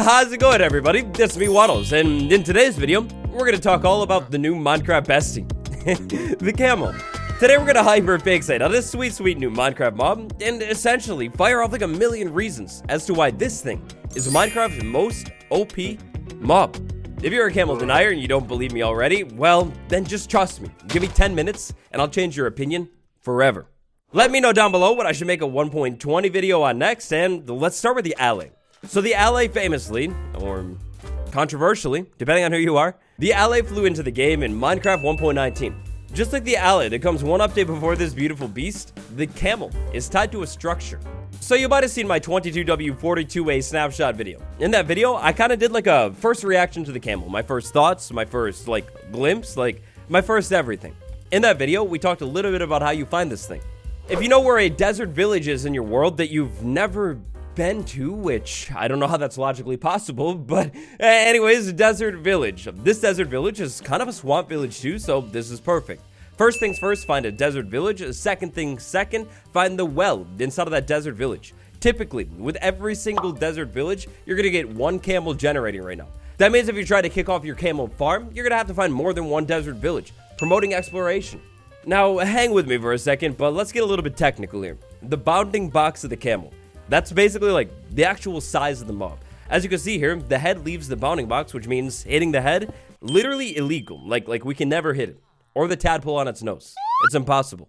How's it going, everybody? It's me, Waddles, and in today's video, we're gonna talk all about the new Minecraft bestie, the Camel. Today, we're gonna hyper-fixate on this sweet new Minecraft mob, and essentially fire off like a million reasons as to why this thing is Minecraft's most OP mob. If you're a Camel denier and you don't believe me already, well, then just trust me. Give me 10 minutes, and I'll change your opinion forever. Let me know down below what I should make a 1.20 video on next, and let's start with the alley. So the alley famously, or controversially, depending on who you are, the alley flew into the game in Minecraft 1.19. Just like the alley, there comes one update before this beautiful beast, the camel is tied to a structure. So you might have seen my 22W42A snapshot video. In that video, I kind of did like a first reaction to the camel, my first thoughts, my first glimpse, my first everything. In that video, we talked a little bit about how you find this thing. If you know where a desert village is in your world that you've never been to, which I don't know how that's logically possible, but anyways, a desert village. This desert village is kind of a swamp village too, so this is perfect. First things first, find a desert village. Second thing second, find the well inside of that desert village. Typically, with every single desert village, you're gonna get one camel generating right now. That means if you try to kick off your camel farm, you're gonna have to find more than one desert village, promoting exploration. Now, hang with me for a second, but let's get a little bit technical here. The bounding box of the camel. That's basically like the actual size of the mob. As you can see here, the head leaves the bounding box, which means hitting the head, literally illegal. Like we can never hit it. Or the tadpole on its nose. It's impossible.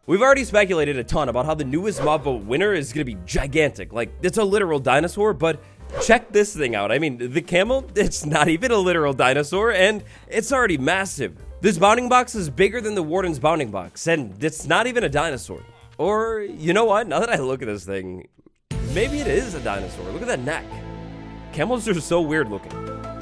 We've already speculated a ton about how the newest mob vote winner is gonna be gigantic. Like, it's a literal dinosaur, but check this thing out. I mean, the camel, it's not even a literal dinosaur, and it's already massive. This bounding box is bigger than the warden's bounding box, and it's not even a dinosaur. Or, you know what? Now that I look at this thing, maybe it is a dinosaur. Look at that neck. Camels are so weird looking.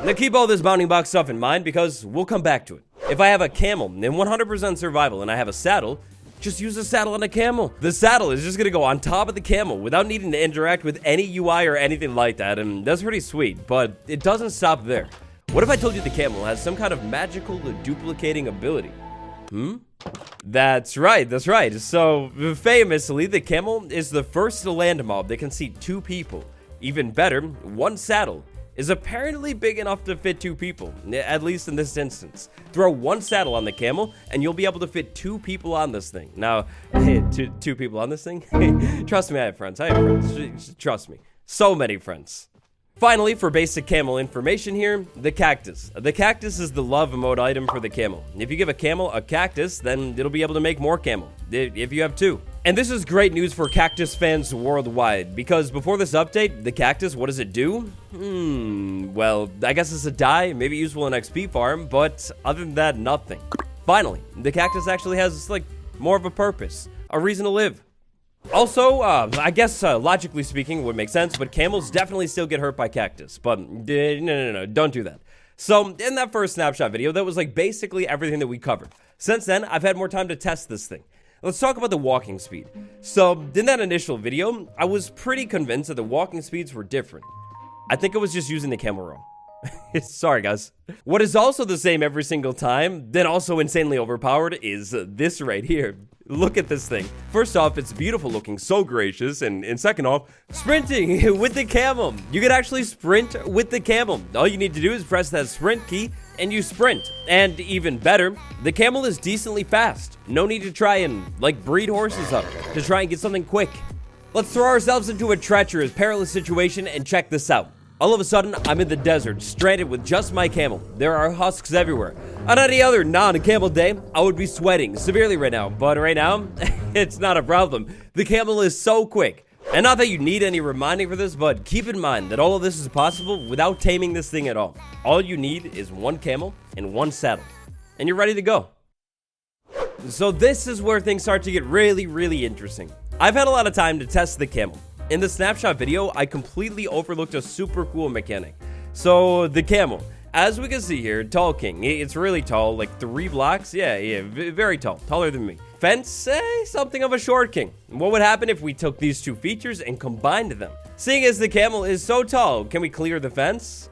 Now keep all this bounding box stuff in mind because we'll come back to it. If I have a camel in 100% survival and I have a saddle, just use a saddle on a camel. The saddle is just gonna go on top of the camel without needing to interact with any UI or anything like that, and that's pretty sweet, but it doesn't stop there. What if I told you the camel has some kind of magical duplicating ability? That's right. So, famously, the camel is the first land mob that can seat 2 people. Even better, one saddle is apparently big enough to fit 2 people, at least in this instance. Throw one saddle on the camel, and you'll be able to fit 2 people on this thing. Now, hey, two people on this thing? Trust me, I have friends. Trust me. So many friends. Finally, for basic camel information here, the cactus. The cactus is the love mode item for the camel. If you give a camel a cactus, then it'll be able to make more camel, if you have 2. And this is great news for cactus fans worldwide, because before this update, the cactus, what does it do? Well, I guess it's a dye, maybe useful in XP farm, but other than that, nothing. Finally, the cactus actually has, more of a purpose, a reason to live. Also, I guess logically speaking would make sense, but camels definitely still get hurt by cactus. But no, don't do that. So in that first snapshot video, that was basically everything that we covered. Since then, I've had more time to test this thing. Let's talk about the walking speed. So in that initial video, I was pretty convinced that the walking speeds were different. I think I was just using the camel wrong. Sorry, guys. What is also the same every single time, then also insanely overpowered, is this right here. Look at this thing. First off, it's beautiful looking, so gracious, and second off, sprinting with the camel. You can actually sprint with the camel. All you need to do is press that sprint key, and you sprint. And even better, the camel is decently fast. No need to try and, breed horses up to try and get something quick. Let's throw ourselves into a treacherous, perilous situation and check this out. All of a sudden, I'm in the desert, stranded with just my camel. There are husks everywhere. On any other non-camel day, I would be sweating severely right now. But right now, it's not a problem. The camel is so quick. And not that you need any reminding for this, but keep in mind that all of this is possible without taming this thing at all. All you need is one camel and one saddle. And you're ready to go. So this is where things start to get really interesting. I've had a lot of time to test the camel. In the snapshot video, I completely overlooked a super cool mechanic. So, the camel. As we can see here, tall king. It's really tall, 3 blocks. Yeah, very tall. Taller than me. Fence, something of a short king. What would happen if we took these 2 features and combined them? Seeing as the camel is so tall, can we clear the fence?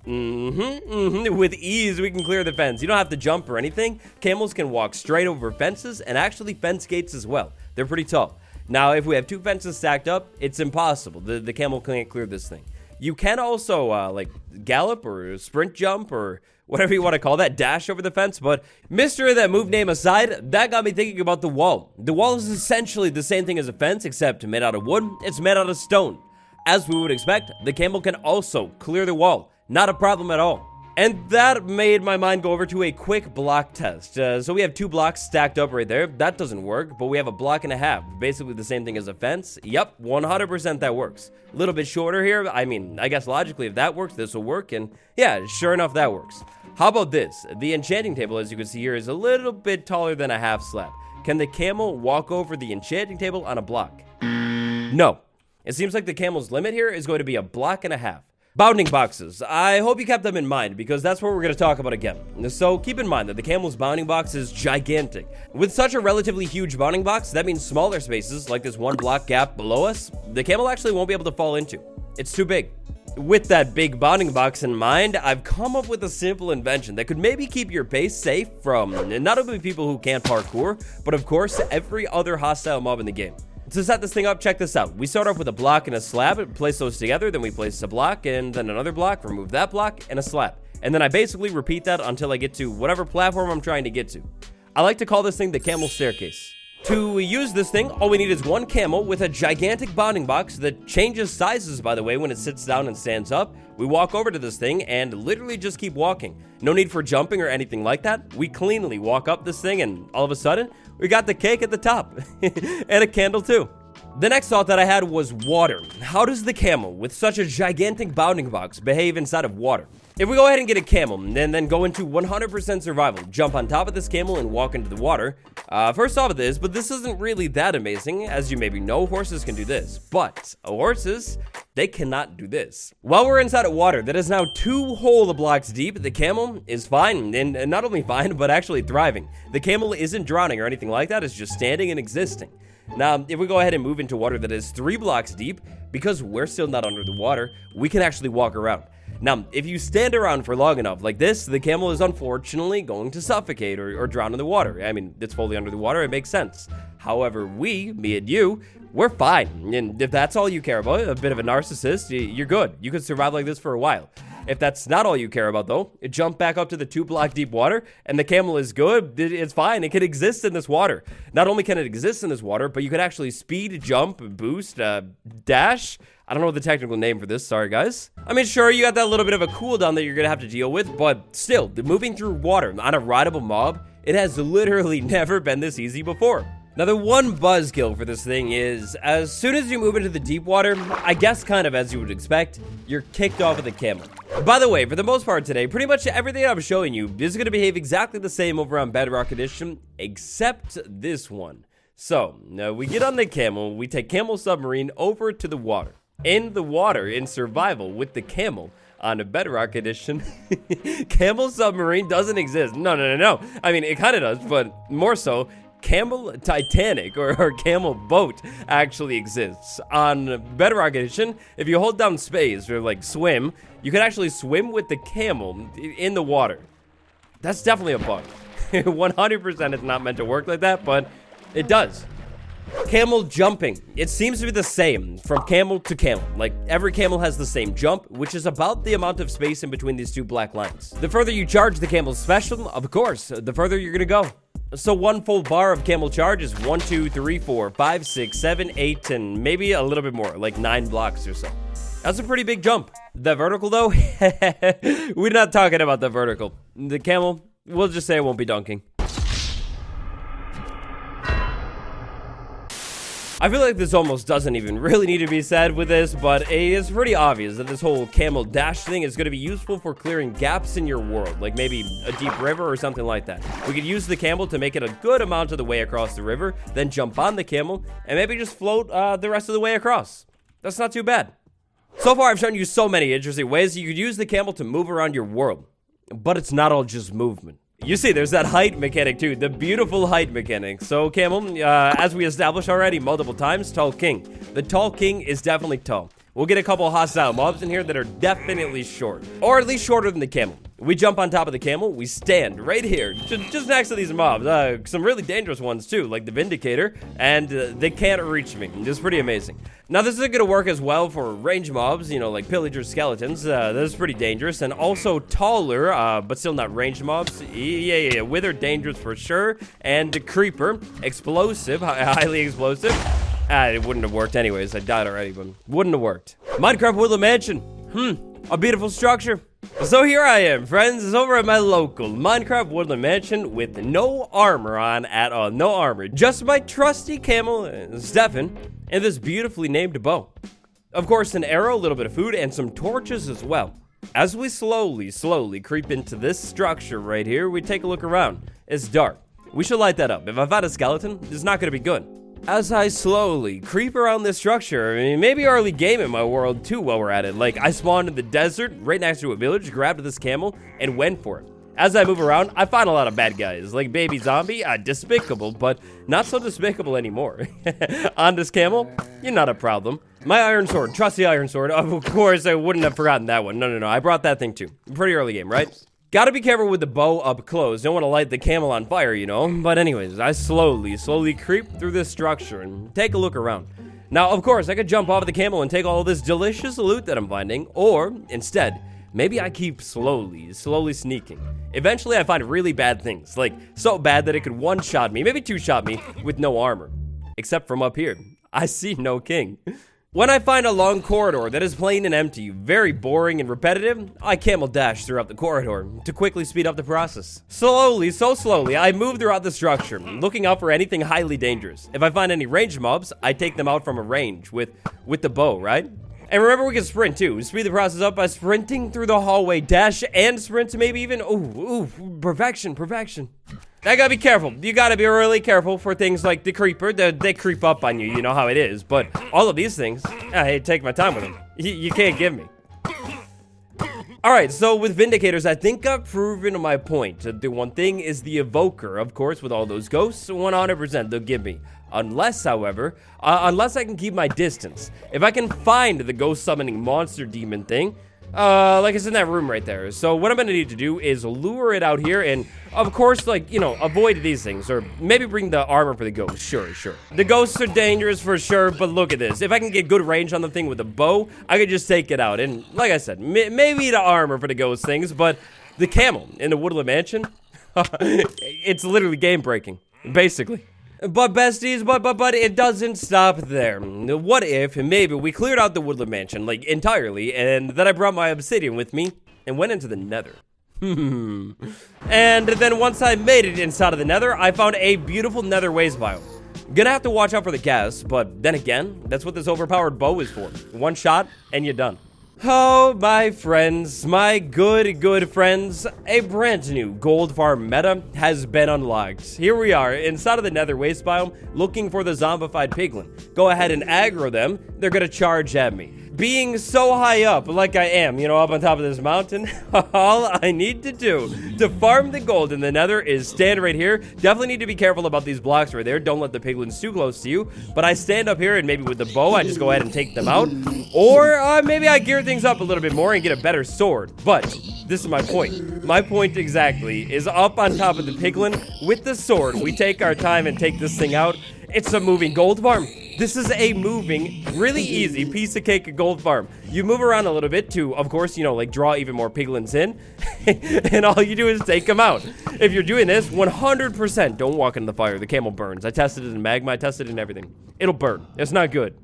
With ease, we can clear the fence. You don't have to jump or anything. Camels can walk straight over fences and actually fence gates as well. They're pretty tall. Now, if we have 2 fences stacked up, it's impossible. The camel can't clear this thing. You can also, like, gallop or sprint jump or whatever you want to call that, dash over the fence. But mystery that move name aside, that got me thinking about the wall. The wall is essentially the same thing as a fence, except made out of wood. It's made out of stone. As we would expect, the camel can also clear the wall. Not a problem at all. And that made my mind go over to a quick block test. So we have 2 blocks stacked up right there. That doesn't work, but we have a block and a half. Basically the same thing as a fence. Yep, 100% that works. A little bit shorter here. I mean, I guess logically if that works, this will work. And yeah, sure enough, that works. How about this? The enchanting table, as you can see here, is a little bit taller than a half slab. Can the camel walk over the enchanting table on a block? No. It seems like the camel's limit here is going to be a block and a half. Bounding boxes. I hope you kept them in mind because that's what we're going to talk about again. So keep in mind that the camel's bounding box is gigantic. With such a relatively huge bounding box, that means smaller spaces like this 1 block gap below us, the camel actually won't be able to fall into. It's too big. With that big bounding box in mind, I've come up with a simple invention that could maybe keep your base safe from not only people who can't parkour, but of course every other hostile mob in the game. To set this thing up, check this out. We start off with a block and a slab, place those together, then we place a block and then another block, remove that block and a slab. And then I basically repeat that until I get to whatever platform I'm trying to get to. I like to call this thing the camel staircase. To use this thing, all we need is 1 camel with a gigantic bounding box that changes sizes, by the way, when it sits down and stands up. We walk over to this thing and literally just keep walking. No need for jumping or anything like that. We cleanly walk up this thing and all of a sudden, we got the cake at the top. And a candle too. The next thought that I had was water. How does the camel, with such a gigantic bounding box, behave inside of water? If we go ahead and get a camel, and then go into 100% survival, jump on top of this camel and walk into the water. First off of this, but this isn't really that amazing. As you maybe know, horses can do this. But horses, they cannot do this. While we're inside of water that is now 2 whole blocks deep, the camel is fine. And not only fine, but actually thriving. The camel isn't drowning or anything like that. It's just standing and existing. Now, if we go ahead and move into water that is 3 blocks deep, because we're still not under the water, we can actually walk around. Now, if you stand around for long enough like this, the camel is unfortunately going to suffocate or drown in the water. I mean, it's fully under the water, it makes sense. However, me and you, we're fine. And if that's all you care about, a bit of a narcissist, you're good. You can survive like this for a while. If that's not all you care about, though, jump back up to the 2 block deep water, and the camel is good. It's fine. It can exist in this water. Not only can it exist in this water, but you can actually speed, jump, boost, dash. I don't know the technical name for this. Sorry, guys. I mean, sure, you got that little bit of a cooldown that you're going to have to deal with, but still, moving through water on a rideable mob, it has literally never been this easy before. Now, the one buzzkill for this thing is, as soon as you move into the deep water, I guess kind of as you would expect, you're kicked off of the camel. By the way, for the most part today, pretty much everything I'm showing you is going to behave exactly the same over on Bedrock Edition, except this one. So, now we get on the camel, we take Camel Submarine over to the water. In the water, in survival, with the camel, on a Bedrock Edition, Camel Submarine doesn't exist. No. I mean, it kind of does, but more so, Camel Titanic or Camel Boat actually exists. On Bedrock Edition, if you hold down space or like swim, you can actually swim with the camel in the water. That's definitely a bug. 100% it's not meant to work like that, but it does. Camel jumping. It seems to be the same from camel to camel. Like, every camel has the same jump, which is about the amount of space in between these 2 black lines. The further you charge the camel's special, of course, the further you're gonna go. So 1 full bar of camel charge is 1, 2, 3, 4, 5, 6, 7, 8, and maybe a little bit more, like 9 blocks or so. That's a pretty big jump. The vertical, though, we're not talking about the vertical. The camel, we'll just say it won't be dunking. I feel like this almost doesn't even really need to be said with this, but it's pretty obvious that this whole camel dash thing is going to be useful for clearing gaps in your world, like maybe a deep river or something like that. We could use the camel to make it a good amount of the way across the river, then jump on the camel, and maybe just float the rest of the way across. That's not too bad. So far, I've shown you so many interesting ways you could use the camel to move around your world, but it's not all just movement. You see, there's that height mechanic too, the beautiful height mechanic. So, Camel, as we established already multiple times, Tall King. The Tall King is definitely tall. We'll get a couple hostile mobs in here that are definitely short, or at least shorter than the camel. We jump on top of the camel. We stand right here, just next to these mobs. Some really dangerous ones too, like the Vindicator, and they can't reach me. It's pretty amazing. Now, this isn't going to work as well for range mobs, you know, like pillagers, skeletons. This is pretty dangerous, and also taller, but still not range mobs. Yeah. Wither, dangerous for sure, and creeper, explosive, highly explosive. It wouldn't have worked anyways. I died already, but wouldn't have worked. Minecraft Woodland Mansion. A beautiful structure. So here I am, friends. It's over at my local Minecraft Woodland Mansion with no armor on at all. No armor. Just my trusty camel, Stefan, and this beautifully named bow. Of course, an arrow, a little bit of food, and some torches as well. As we slowly creep into this structure right here, we take a look around. It's dark. We should light that up. If I find a skeleton, it's not going to be good. As I slowly creep around this structure, I mean, maybe early game in my world too while we're at it. Like, I spawned in the desert right next to a village, grabbed this camel, and went for it. As I move around, I find a lot of bad guys, like Baby Zombie, despicable, but not so despicable anymore. On this camel, you're not a problem. My iron sword, trusty iron sword, of course, I wouldn't have forgotten that one. No, I brought that thing too. Pretty early game, right? Gotta be careful with the bow up close. Don't want to light the camel on fire, you know? But anyways, I slowly creep through this structure and take a look around. Now, of course, I could jump off the camel and take all this delicious loot that I'm finding, or instead, maybe I keep slowly sneaking. Eventually, I find really bad things, like so bad that it could one-shot me, maybe two-shot me with no armor. Except from up here, I see no king. When I find a long corridor that is plain and empty, very boring and repetitive, I camel dash throughout the corridor to quickly speed up the process. Slowly, so slowly, I move throughout the structure, looking out for anything highly dangerous. If I find any ranged mobs, I take them out from a range with the bow, right? And remember, we can sprint too. Speed the process up by sprinting through the hallway, dash and sprint, maybe even, perfection. I gotta be careful. You gotta be really careful for things like the creeper. They creep up on you, you know how it is. But all of these things, I take my time with them. You can't give me. Alright, so with Vindicators, I think I've proven my point. The one thing is the Evoker, of course, with all those ghosts, 100% they'll give me. Unless, however, unless I can keep my distance. If I can find the ghost summoning monster demon thing, like it's in that room right there. So what I'm gonna need to do is lure it out here and, of course, like, you know, avoid these things. Or maybe bring the armor for the ghost. Sure. The ghosts are dangerous for sure, but look at this. If I can get good range on the thing with a bow, I could just take it out. And like I said, maybe the armor for the ghost things, but the camel in the Woodland Mansion, it's literally game breaking, basically. But besties, but it doesn't stop there. What if maybe we cleared out the Woodland Mansion, like, entirely, and then I brought my obsidian with me and went into the Nether? And then once I made it inside of the Nether, I found a beautiful Nether waste biome. Gonna have to watch out for the ghast, but then again, that's what this overpowered bow is for. One shot, and you're done. Oh, my friends, my good friends, a brand new gold farm meta has been unlocked. Here we are, inside of the Nether waste biome, looking for the zombified piglin. Go ahead and aggro them, they're gonna charge at me. Being so high up, like I am, you know, up on top of this mountain, all I need to do to farm the gold in the Nether is stand right here. Definitely need to be careful about these blocks right there. Don't let the piglins too close to you. But I stand up here and maybe with the bow, I just go ahead and take them out. Or maybe I gear things up a little bit more and get a better sword. But this is my point. My point exactly is up on top of the piglin with the sword. We take our time and take this thing out. It's a moving gold farm. This is a moving, really easy piece of cake gold farm. You move around a little bit to, of course, you know, like draw even more piglins in. And all you do is take them out. If you're doing this, 100% don't walk in the fire. The camel burns. I tested it in magma. I tested it in everything. It'll burn. It's not good.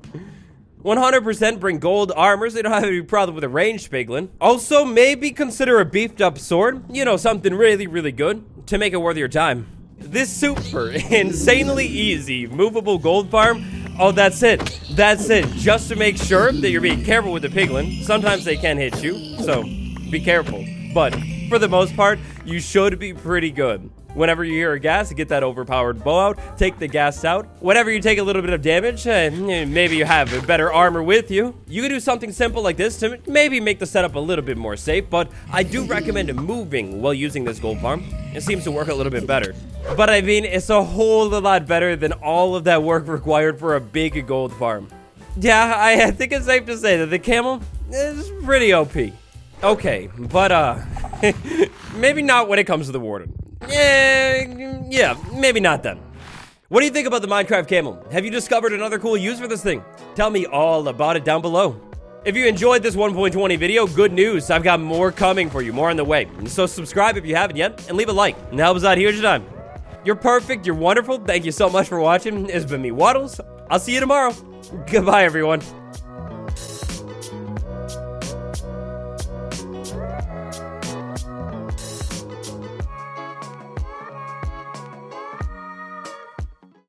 100% bring gold armor so you don't have any problem with a ranged piglin. Also, maybe consider a beefed up sword. You know, something really good to make it worth your time. This super insanely easy movable gold farm, oh, that's it. Just to make sure that you're being careful with the piglin. Sometimes they can hit you, so be careful. But for the most part, you should be pretty good. Whenever you hear a ghast, get that overpowered bow out, take the ghast out. Whenever you take a little bit of damage, maybe you have better armor with you. You can do something simple like this to maybe make the setup a little bit more safe, but I do recommend moving while using this gold farm. It seems to work a little bit better. But I mean, it's a whole lot better than all of that work required for a big gold farm. Yeah, I think it's safe to say that the camel is pretty OP. Okay, but Maybe not when it comes to the warden. Yeah, maybe not then. What do you think about the Minecraft camel? Have you discovered another cool use for this thing? Tell me all about it down below. If you enjoyed this 1.20 video, good news. I've got more coming for you, more on the way. So subscribe if you haven't yet, and leave a like. And that helps out huge time. You're perfect, you're wonderful. Thank you so much for watching. It's been me, Waddles. I'll see you tomorrow. Goodbye, everyone.